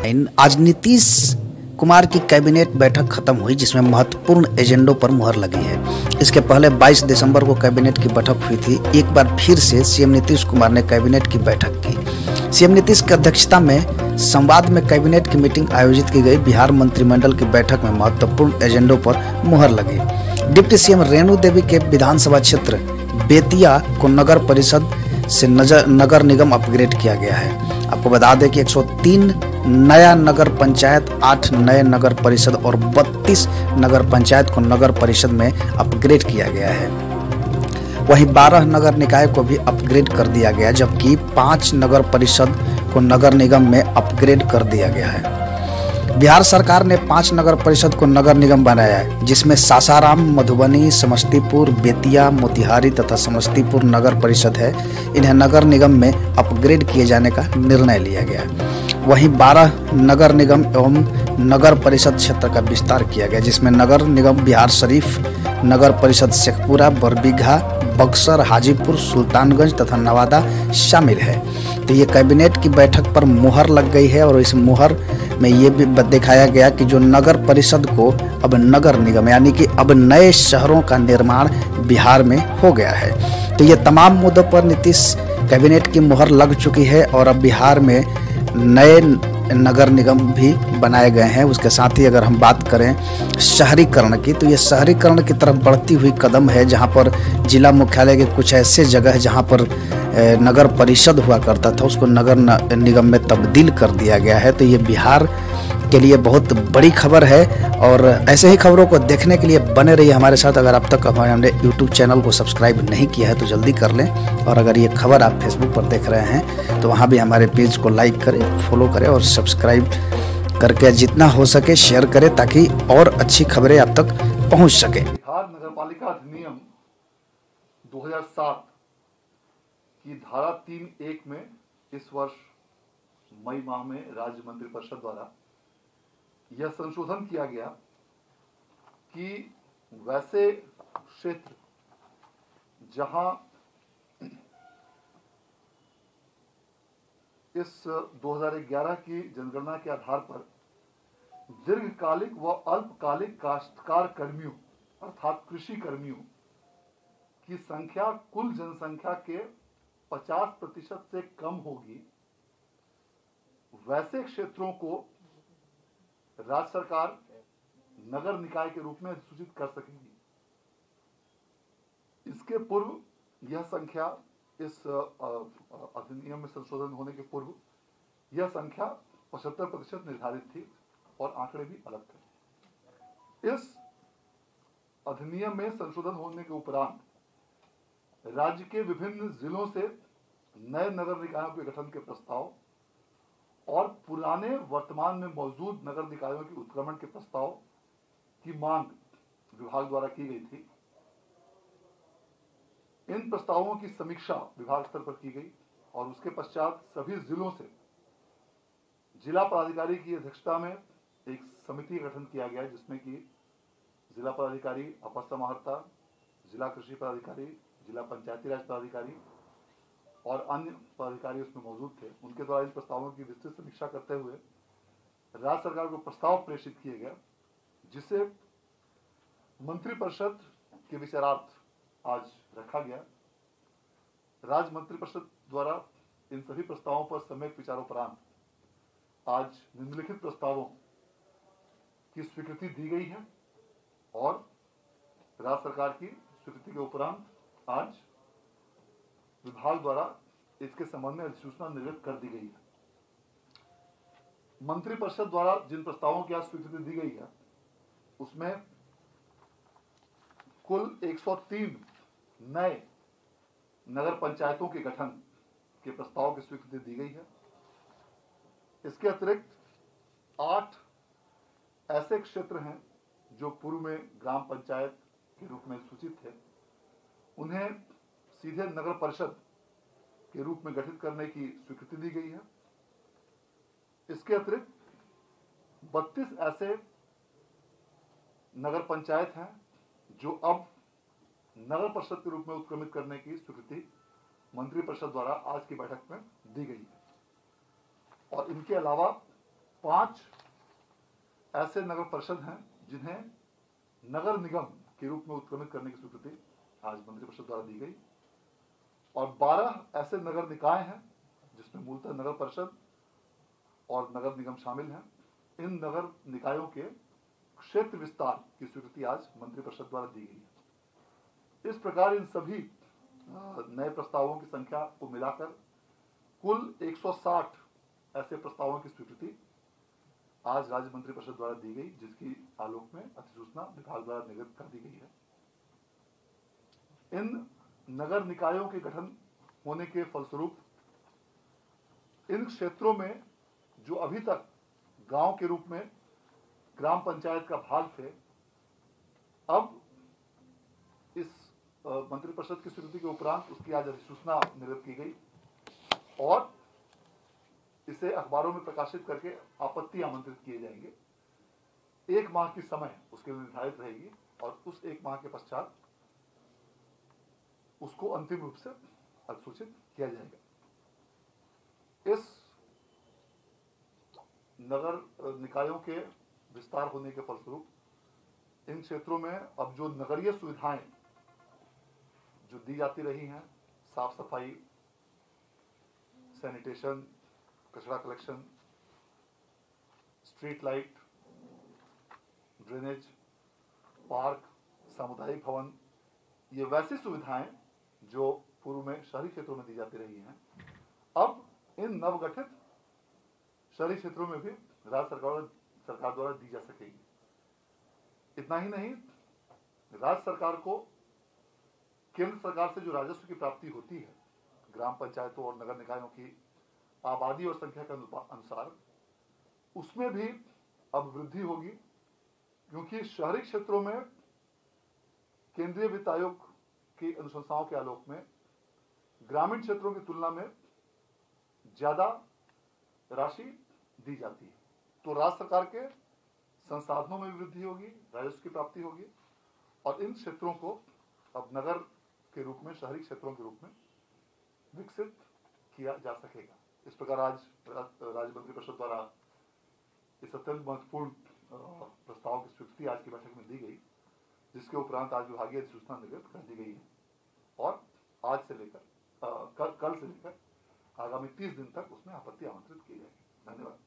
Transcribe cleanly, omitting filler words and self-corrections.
आज नीतीश कुमार की कैबिनेट बैठक खत्म हुई जिसमें महत्वपूर्ण एजेंडों पर मुहर लगी है। इसके पहले 22 दिसंबर को कैबिनेट की बैठक हुई थी। एक बार फिर से सीएम नीतीश कुमार ने कैबिनेट की बैठक की। सीएम नीतीश की अध्यक्षता में संवाद में कैबिनेट की मीटिंग आयोजित की गई। बिहार मंत्रिमंडल की बैठक में महत्वपूर्ण एजेंडों पर मुहर लगी। डिप्टी सीएम रेणु देवी के विधानसभा क्षेत्र बेतिया को नगर परिषद से नगर निगम अपग्रेड किया गया है। आपको बता दें कि 103 नया नगर पंचायत, 8 नए नगर परिषद और 32 नगर पंचायत को नगर परिषद में अपग्रेड किया गया है। वहीं 12 नगर निकाय को भी अपग्रेड कर दिया गया, जबकि 5 नगर परिषद को नगर निगम में अपग्रेड कर दिया गया है। बिहार सरकार ने 5 नगर परिषद को नगर निगम बनाया है, जिसमें सासाराम, मधुबनी, समस्तीपुर, बेतिया, मोतिहारी तथा समस्तीपुर नगर परिषद है। इन्हें नगर निगम में अपग्रेड किए जाने का निर्णय लिया गया। वहीं 12 नगर निगम एवं नगर परिषद क्षेत्र का विस्तार किया गया, जिसमें नगर निगम बिहार शरीफ, नगर परिषद शेखपुरा, बरबीघा, बक्सर, हाजीपुर, सुल्तानगंज तथा नवादा शामिल है। तो ये कैबिनेट की बैठक पर मुहर लग गई है और इस मुहर में ये भी दिखाया गया कि जो नगर परिषद को अब नगर निगम यानी कि अब नए शहरों का निर्माण बिहार में हो गया है। तो ये तमाम मुद्दों पर नीतीश कैबिनेट की मुहर लग चुकी है और अब बिहार में नए नगर निगम भी बनाए गए हैं। उसके साथ ही अगर हम बात करें शहरीकरण की, तो ये शहरीकरण की तरफ बढ़ती हुई कदम है, जहां पर जिला मुख्यालय के कुछ ऐसे जगह जहां पर नगर परिषद हुआ करता था उसको नगर निगम में तब्दील कर दिया गया है। तो ये बिहार के लिए बहुत बड़ी खबर है और ऐसे ही खबरों को देखने के लिए बने रहिए हमारे साथ। अगर अब तक हमने यूट्यूब चैनल को सब्सक्राइब नहीं किया है तो जल्दी कर लें, और अगर ये खबर आप फेसबुक पर देख रहे हैं तो वहाँ भी हमारे पेज को लाइक करें, फॉलो करें और सब्सक्राइब करके जितना हो सके शेयर करें ताकि और अच्छी खबरें आप तक पहुँच सके। बिहार नगरपालिका अधिनियम 2007 की धारा 3(1) में इस वर्ष मई माह में राज्य मंत्रिपरिषद द्वारा यह संशोधन किया गया कि वैसे क्षेत्र जहां इस 2011 की जनगणना के आधार पर दीर्घकालिक व अल्पकालिक काश्तकार कर्मियों अर्थात कृषि कर्मियों की संख्या कुल जनसंख्या के 50% से कम होगी, वैसे क्षेत्रों को राज्य सरकार नगर निकाय के रूप में अधिसूचित कर सकेगी। इसके पूर्व यह संख्या, इस अधिनियम में संशोधन होने के पूर्व यह संख्या 75% निर्धारित थी और आंकड़े भी अलग थे। इस अधिनियम में संशोधन होने के उपरांत राज्य के विभिन्न जिलों से नए नगर निकायों के गठन के प्रस्ताव और पुराने वर्तमान में मौजूद नगर निकायों के उत्क्रमण के प्रस्ताव की मांग विभाग द्वारा की गई थी। इन प्रस्तावों की समीक्षा विभाग स्तर पर की गई और उसके पश्चात सभी जिलों से जिला पदाधिकारी की अध्यक्षता में एक समिति का गठन किया गया, जिसमें कि जिला पदाधिकारी, अपर समाहर्ता, जिला कृषि पदाधिकारी, जिला पंचायती राज पदाधिकारी और अन्य पदाधिकारी उसमें मौजूद थे। उनके द्वारा इन प्रस्तावों की विस्तृत समीक्षा करते हुए राज्य सरकार को प्रस्ताव प्रेषित किए गए, जिसे मंत्रिपरिषद के विचारार्थ आज रखा गया। राज्य मंत्रिपरिषद द्वारा इन सभी प्रस्तावों पर सम्यक विचारोपरांत आज निम्नलिखित प्रस्तावों की स्वीकृति दी गई है और राज्य सरकार की स्वीकृति के उपरांत आज विभाग द्वारा इसके संबंध में अधिसूचना निर्गत कर दी गई है। मंत्रिपरिषद द्वारा जिन प्रस्तावों की आज स्वीकृति दी गई है उसमें कुल 103 नए नगर पंचायतों के गठन के प्रस्ताव की स्वीकृति दी गई है। इसके अतिरिक्त 8 ऐसे क्षेत्र हैं जो पूर्व में ग्राम पंचायत के रूप में सूचित थे, उन्हें सीधे नगर परिषद के रूप में गठित करने की स्वीकृति दी गई है। इसके अतिरिक्त 32 ऐसे नगर पंचायत हैं जो अब नगर परिषद के रूप में उत्क्रमित करने की स्वीकृति मंत्रिपरिषद द्वारा आज की बैठक में दी गई है। और इनके अलावा 5 ऐसे नगर परिषद हैं जिन्हें नगर निगम के रूप में उत्क्रमित करने की स्वीकृति आज मंत्रिपरिषद द्वारा दी गई, और 12 ऐसे नगर निकाय हैं जिसमें मूलतः नगर परिषद और नगर निगम शामिल हैं। इन नगर निकायों के क्षेत्र विस्तार की स्वीकृति आज मंत्रिपरिषद द्वारा दी गई है। इस प्रकार इन सभी नए प्रस्तावों की संख्या को मिलाकर कुल 160 ऐसे प्रस्तावों की स्वीकृति आज राज्य मंत्रिपरिषद द्वारा दी गई, जिसकी आलोक में अधिसूचना विभाग द्वारा निर्गत कर दी गई है। इन नगर निकायों के गठन होने के फलस्वरूप इन क्षेत्रों में जो अभी तक गांव के रूप में ग्राम पंचायत का भाग थे, अब इस मंत्रिपरिषद की स्वीकृति के उपरांत उसकी आज अधिसूचना निर्गत की गई और इसे अखबारों में प्रकाशित करके आपत्ति आमंत्रित किए जाएंगे। 1 माह की समय उसके लिए निर्धारित रहेगी और उस 1 माह के पश्चात उसको अंतिम रूप से अधिसूचित किया जाएगा। इस नगर निकायों के विस्तार होने के फलस्वरूप इन क्षेत्रों में अब जो नगरीय सुविधाएं जो दी जाती रही हैं, साफ सफाई, सैनिटेशन, कचरा collection, street light, drainage, park, सामुदायिक भवन, ये वैसी सुविधाएं जो पूर्व में शहरी क्षेत्रों में दी जाती रही हैं, अब इन नवगठित शहरी क्षेत्रों में भी राज्य सरकार द्वारा दी जा सकेगी। इतना ही नहीं, राज्य सरकार को केंद्र सरकार से जो राजस्व की प्राप्ति होती है ग्राम पंचायतों और नगर निकायों की आबादी और संख्या के अनुसार, उसमें भी अब वृद्धि होगी, क्योंकि शहरी क्षेत्रों में केंद्रीय वित्त आयोग की अनुशंसाओं के आलोक में ग्रामीण क्षेत्रों की तुलना में ज्यादा राशि दी जाती है। तो राज्य सरकार के संसाधनों में वृद्धि होगी, राजस्व की प्राप्ति होगी और इन क्षेत्रों को अब नगर के रूप में, शहरी क्षेत्रों के रूप में विकसित किया जा सकेगा। इस प्रकार आज राज्य मंत्रिपरिषद द्वारा इस अत्यंत महत्वपूर्ण प्रस्ताव की स्वीकृति आज की बैठक में दी गई, जिसके उपरांत आज विभागीय अधिसूचना निर्गत कर दी गई है और आज से लेकर कल से लेकर आगामी 30 दिन तक उसमें आपत्ति आमंत्रित की जाएगी। धन्यवाद।